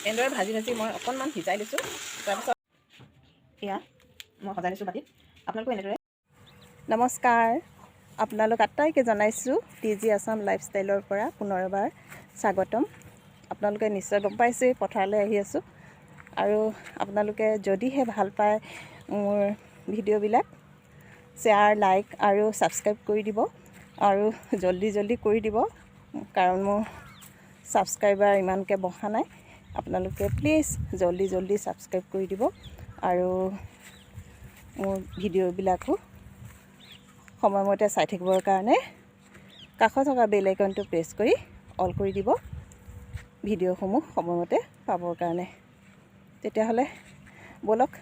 এনেদৰে ভাজি মই অকণমান সিজাই লৈছোঁ। তাৰপিছত এয়া মই সজাই লৈছোঁ বাটিত। আপোনালোকো এনেদৰে। নমস্কাৰ, আপোনালোক আটাইকে জনাইছোঁ TG আছাম লাইফষ্টাইলৰ পৰা পুনৰ এবাৰ স্বাগতম। আপোনালোকে নিশ্চয় গম পাইছে পথাৰলৈ আহি আছোঁ, আৰু আপোনালোকে যদিহে ভাল পায় মোৰ ভিডিঅ'বিলাক শ্বেয়াৰ, লাইক আৰু ছাবস্ক্ৰাইব কৰি দিব, আৰু জল্দি কৰি দিব, কাৰণ মোৰ ছাবস্ক্ৰাইবাৰ ইমানকৈ বঢ়া নাই। আপোনালোকে প্লিজ জল্দি ছাবস্ক্ৰাইব কৰি দিব, আৰু মোৰ ভিডিঅ'বিলাকো সময়মতে চাই থাকিবৰ কাৰণে কাষত থকা বেল আইকনটো প্ৰেছ কৰি অল কৰি দিব, ভিডিঅ'সমূহ সময়মতে পাবৰ কাৰণে। তেতিয়াহ'লে ব'লক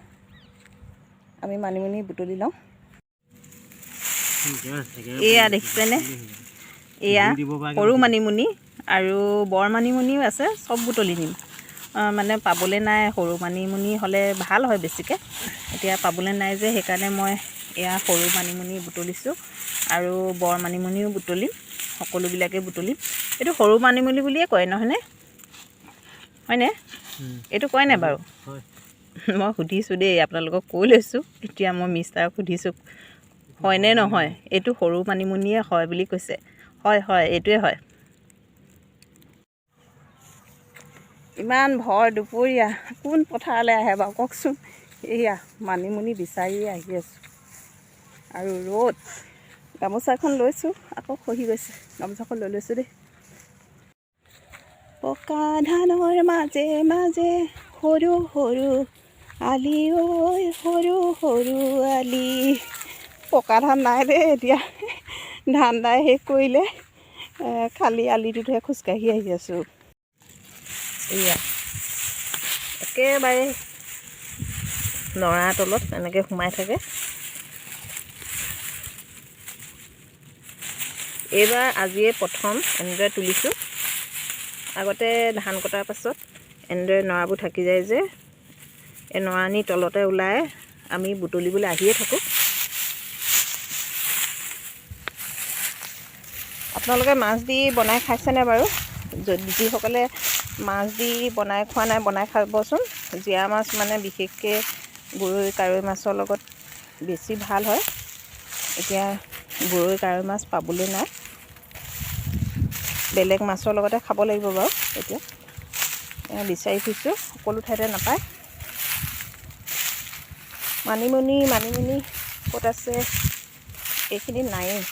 আমি মানিমুনি বুটলি লওঁ। এয়া দেখিছেনে, এয়া সৰু মানিমুনি আৰু বৰ মানিমুনিও আছে, চব বুটলি নিম। মানে পাবলৈ নাই, সৰু মানিমুনি হ'লে ভাল হয় বেছিকৈ, এতিয়া পাবলৈ নাই যে সেইকাৰণে মই এয়া সৰু মানিমুনি বুটলিছোঁ, আৰু বৰ মানিমুনিও বুটলিম, সকলোবিলাকেই বুটলিম। এইটো সৰু মানিমুনি বুলিয়ে কয় নহয়নে? হয়নে? এইটো কয় নাই বাৰু? মই সুধিছোঁ দেই, আপোনালোকক কৈ লৈছোঁ। এতিয়া মই মিষ্টাৰক সুধিছোঁ হয়নে নহয়, এইটো সৰু মানিমুনিয়ে হয় বুলি কৈছে। হয়, এইটোৱে হয়। ইমান ভৰ দুপৰীয়া কোন পথাৰলৈ আহে বাৰু কওকচোন। এয়া মানিমুনি বিচাৰিয়ে আহি আছোঁ, আৰু ৰ'দ। গামোচাখন লৈছোঁ, আকৌ খহি গৈছে। গামোচাখন লৈ লৈছোঁ দেই। পকা ধানৰ মাজে মাজে সৰু সৰু আলি, ঐ সৰু সৰু আলি। পকা ধান নাই দেই এতিয়া, ধান দাই শেষ কৰিলে, খালী আলিটোতহে খোজকাঢ়ি আহি আছোঁ। এয়া একেবাৰে নৰা তলত এনেকৈ সোমাই থাকে। এইবাৰ আজিয়ে প্ৰথম এনেদৰে তুলিছোঁ। আগতে ধান কটাৰ পাছত এনেদৰে নৰাবোৰ থাকি যায় যে, এই নৰানি তলতে ওলাই আমি বুটলিবলৈ আহিয়ে থাকোঁ। আপোনালোকে মাছ দি বনাই খাইছেনে বাৰু? যিসকলে মাছ দি বনাই খোৱা নাই, বনাই খাবচোন। জীয়া মাছ মানে বিশেষকৈ গৰৈ, কাৱৈ মাছৰ লগত বেছি ভাল হয়। এতিয়া গৰৈ, কাৱৈ মাছ পাবলৈ নাই, বেলেগ মাছৰ লগতে খাব লাগিব বাৰু। এতিয়া বিচাৰি ফুৰিছোঁ, সকলো ঠাইতে নাপায়। মানিমুনি ক'ত আছে? এইখিনি নায়েই।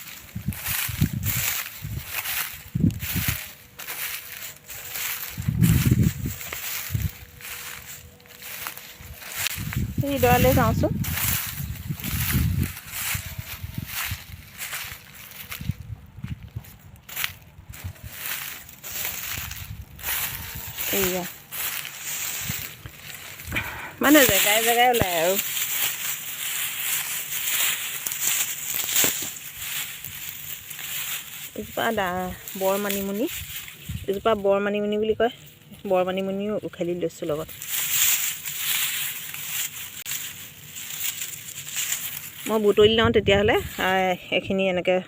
এই দৰালৈ যাওঁচোন। এইয়া মানে জেগাই ওলায় আৰু। এজোপা বৰ মানিমুনি, এজোপা বৰ মানিমুনি বুলি কয়। বৰ মানিমুনিও উখালি লৈছোঁ লগত। মই বুটলি লওঁ তেতিয়াহ'লে। এইখিনি এনেকৈ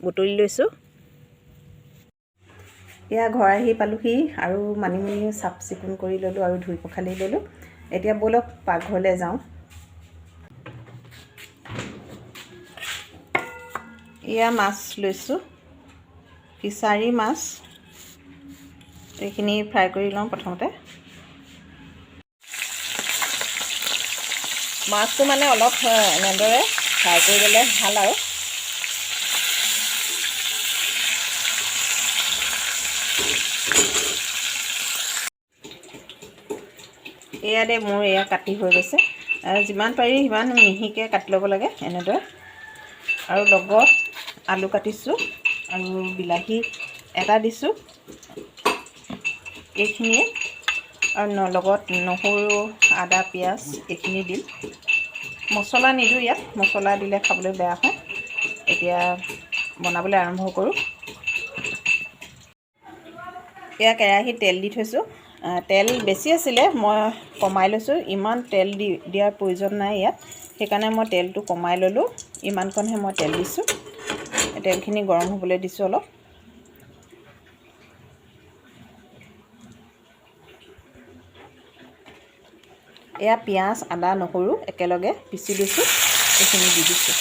বুটলি লৈছোঁ। এয়া ঘৰ আহি পালোহি, আৰু মানিমুনি চাফ চিকুণ কৰি ল'লোঁ আৰু ধুই পখালি ল'লোঁ। এতিয়া ব'লক পাকঘৰলৈ যাওঁ। এয়া মাছ লৈছোঁ, ফিছাৰী মাছ। এইখিনি ফ্ৰাই কৰি লওঁ প্ৰথমতে। মাছটো মানে অলপ এনেদৰে ফ্ৰাই কৰি ল'লে ভাল আৰু। এয়া দে মোৰ এয়া কাটি হৈ গৈছে, আৰু যিমান পাৰি সিমান মিহিকৈ কাটি ল'ব লাগে এনেদৰে। আৰু লগত আলু কাটিছোঁ, আৰু বিলাহী এটা দিছোঁ, এইখিনিয়ে। আৰু লগত নহৰু, আদা, পিঁয়াজ এইখিনি দিম। মছলা নিদিওঁ ইয়াত, মছলা দিলে খাবলৈ বেয়া হয়। এতিয়া বনাবলৈ আৰম্ভ কৰোঁ। এয়া কেৰাহীত তেল দি থৈছোঁ। তেল বেছি আছিলে, মই কমাই লৈছোঁ। ইমান তেল দিয়াৰ প্ৰয়োজন নাই ইয়াত, সেইকাৰণে মই তেলটো কমাই ল'লোঁ। ইমানকণহে মই তেল দিছোঁ। তেলখিনি গৰম হ'বলৈ দিছোঁ অলপ। এয়া পিঁয়াজ আদা নহৰু একেলগে পিচি লৈছোঁ, এইখিনি দি দিছোঁ।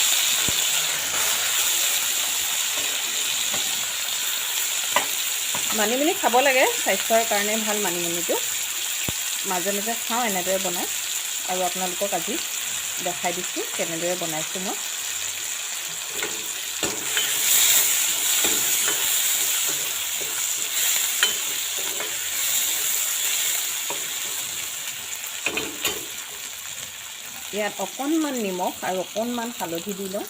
মানিমুনি খাব লাগে, স্বাস্থ্যৰ কাৰণে ভাল মানিমুনিটো। মাজে মাজে খাওঁ এনেদৰে বনাই, আৰু আপোনালোকক আজি দেখাই দিছোঁ কেনেদৰে বনাইছোঁ মই। ইয়াত অকণমান নিমখ আৰু অকণমান হালধি দি লওঁ।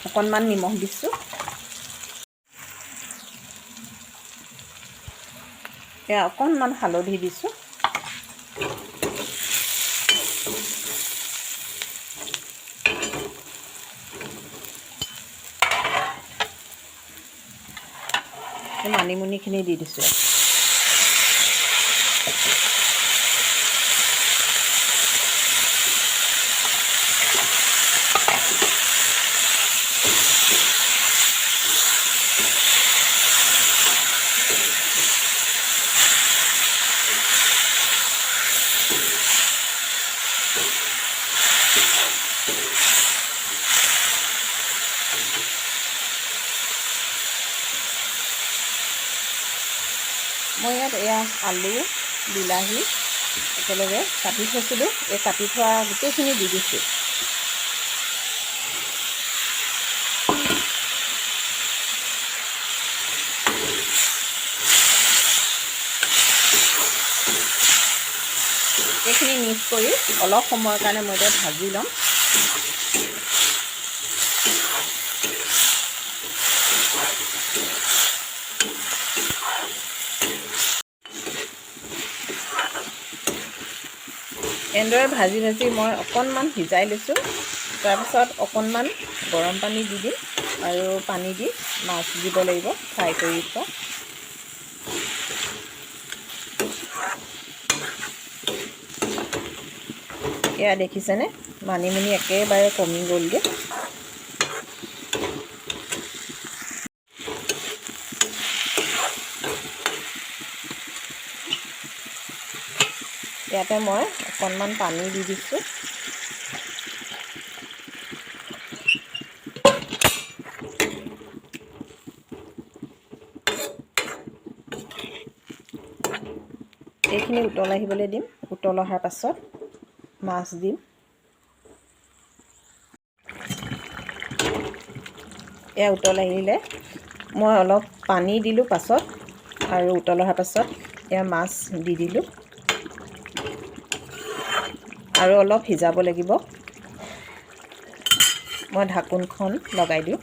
অকণমান নিমখ দিছোঁ। এয়া অকণমান হালধি দিছোঁ। মানিমুনিখিনি দি দিছোঁ। মই ইয়াত এয়া আলু বিলাহী একেলগে কাটি থৈছিলোঁ, এই কাটি থোৱা গোটেইখিনি দি দিছোঁ। এইখিনি মিক্স কৰি অলপ সময়ৰ কাৰণে মই এতিয়া ভাজি ল'ম। এনেদৰে ভাজি ভাজি মই অকণমান সিজাই লৈছোঁ। তাৰপিছত অকণমান গৰম পানী দি দিম, আৰু পানী দি মাছ দিব লাগিব ফ্ৰাই কৰি থোৱা। এয়া দেখিছেনে, মানিমুনি একেবাৰে কমি গ'লগৈ। ইয়াতে মই অকণমান পানী দি দিছোঁ। এইখিনি উতল আহিবলৈ দিম। উতল অহাৰ পাছত মাছ দিম। এয়া উতল আহিলে মই অলপ পানী দিলোঁ পাছত, আৰু উতল অহাৰ পাছত এয়া মাছ দি দিলোঁ, আৰু অলপ সিজাব লাগিব। মই ঢাকোনখন লগাই দিওঁ।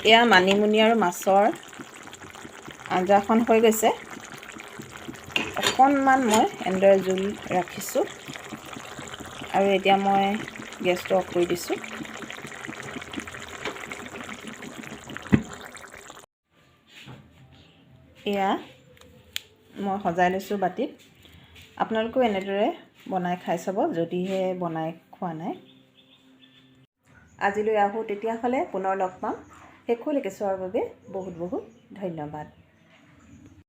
এয়া মানিমুনি আৰু মাছৰ আঞ্জাখন হৈ গৈছে। অকণমান মই এনেদৰে জোল ৰাখিছোঁ, আৰু এতিয়া মই গেছটো অফ কৰি দিছোঁ। এয়া মই সজাই লৈছোঁ বাটিত। আপোনালোকেও এনেদৰে বনাই খাই চাব, যদিহে বনাই খোৱা নাই। আজিলৈ আহোঁ তেতিয়াহ'লে, পুনৰ লগ পাম। শেষলৈকে চোৱাৰ বাবে বহুত বহুত ধন্যবাদ।